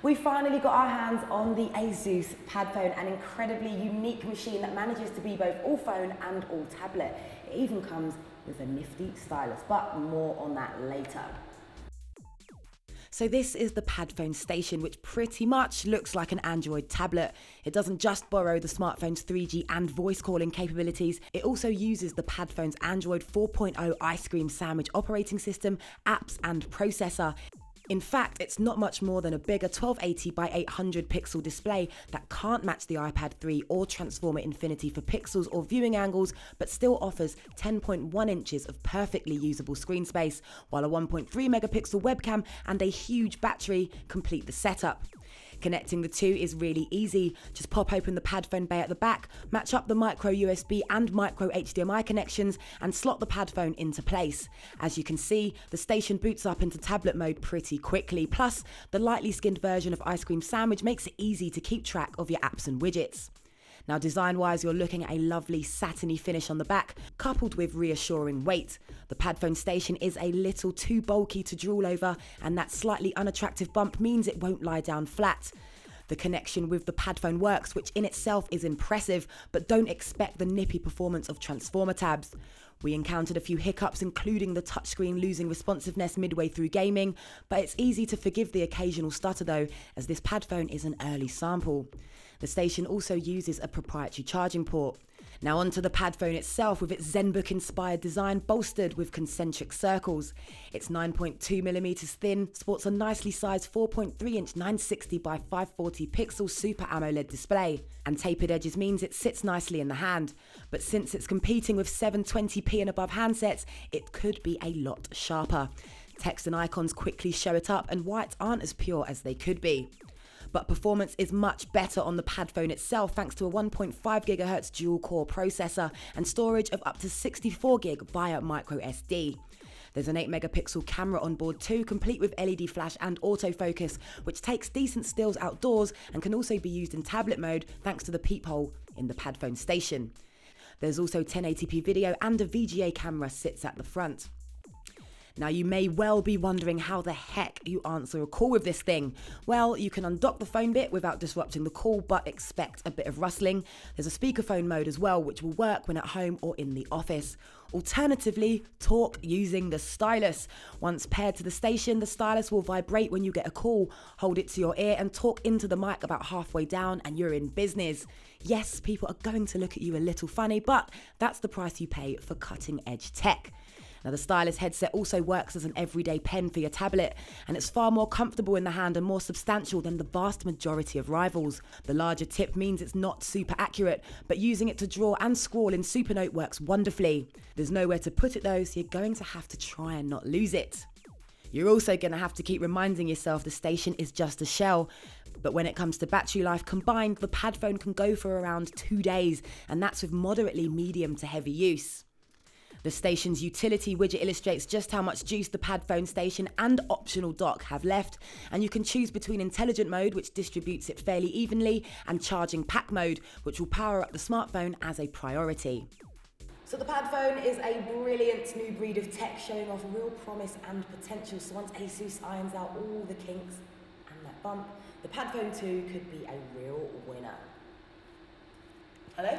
We finally got our hands on the Asus Padfone, an incredibly unique machine that manages to be both all phone and all tablet. It even comes with a nifty stylus, but more on that later. So this is the Padfone Station, which pretty much looks like an Android tablet. It doesn't just borrow the smartphone's 3G and voice calling capabilities, it also uses the Padfone's Android 4.0 ice cream sandwich operating system, apps and processor. In fact, it's not much more than a bigger 1280 by 800 pixel display that can't match the iPad 3 or Transformer Infinity for pixels or viewing angles, but still offers 10.1 inches of perfectly usable screen space, while a 1.3 megapixel webcam and a huge battery complete the setup. Connecting the two is really easy. Just pop open the Padfone bay at the back, match up the micro USB and micro HDMI connections, and slot the Padfone into place. As you can see, the station boots up into tablet mode pretty quickly. Plus, the lightly skinned version of Ice Cream Sandwich makes it easy to keep track of your apps and widgets. Now, design-wise, you're looking at a lovely satiny finish on the back, coupled with reassuring weight. The Padfone Station is a little too bulky to drool over, and that slightly unattractive bump means it won't lie down flat. The connection with the Padfone works, which in itself is impressive, but don't expect the nippy performance of Transformer tabs. We encountered a few hiccups, including the touchscreen losing responsiveness midway through gaming, but it's easy to forgive the occasional stutter though, as this Padfone is an early sample. The station also uses a proprietary charging port. Now onto the Padfone itself, with its ZenBook inspired design bolstered with concentric circles. It's 9.2mm thin, sports a nicely sized 4.3-inch 960 by 540 pixel Super AMOLED display, and tapered edges means it sits nicely in the hand. But since it's competing with 720p and above handsets, it could be a lot sharper. Text and icons quickly show it up, and whites aren't as pure as they could be. But performance is much better on the Padfone itself thanks to a 1.5 GHz dual-core processor and storage of up to 64GB via microSD. There's an 8-megapixel camera on board too, complete with LED flash and autofocus, which takes decent stills outdoors and can also be used in tablet mode thanks to the peephole in the Padfone Station. There's also 1080p video, and a VGA camera sits at the front. Now, you may well be wondering how the heck you answer a call with this thing. Well, you can undock the phone bit without disrupting the call, but expect a bit of rustling. There's a speakerphone mode as well, which will work when at home or in the office. Alternatively, talk using the Stylus. Once paired to the station, the Stylus will vibrate when you get a call. Hold it to your ear and talk into the mic about halfway down and you're in business. Yes, people are going to look at you a little funny, but that's the price you pay for cutting edge tech. Now, the Stylus headset also works as an everyday pen for your tablet, and it's far more comfortable in the hand and more substantial than the vast majority of rivals. The larger tip means it's not super accurate, but using it to draw and scrawl in Supernote works wonderfully. There's nowhere to put it though, so you're going to have to try and not lose it. You're also going to have to keep reminding yourself the station is just a shell. But when it comes to battery life combined, the Padfone can go for around 2 days, and that's with moderately medium to heavy use. The station's utility widget illustrates just how much juice the Padfone Station and optional dock have left, and you can choose between intelligent mode, which distributes it fairly evenly, and charging pack mode, which will power up the smartphone as a priority. So the Padfone is a brilliant new breed of tech, showing off real promise and potential. So once Asus irons out all the kinks and that bump, the Padfone 2 could be a real winner. Hello?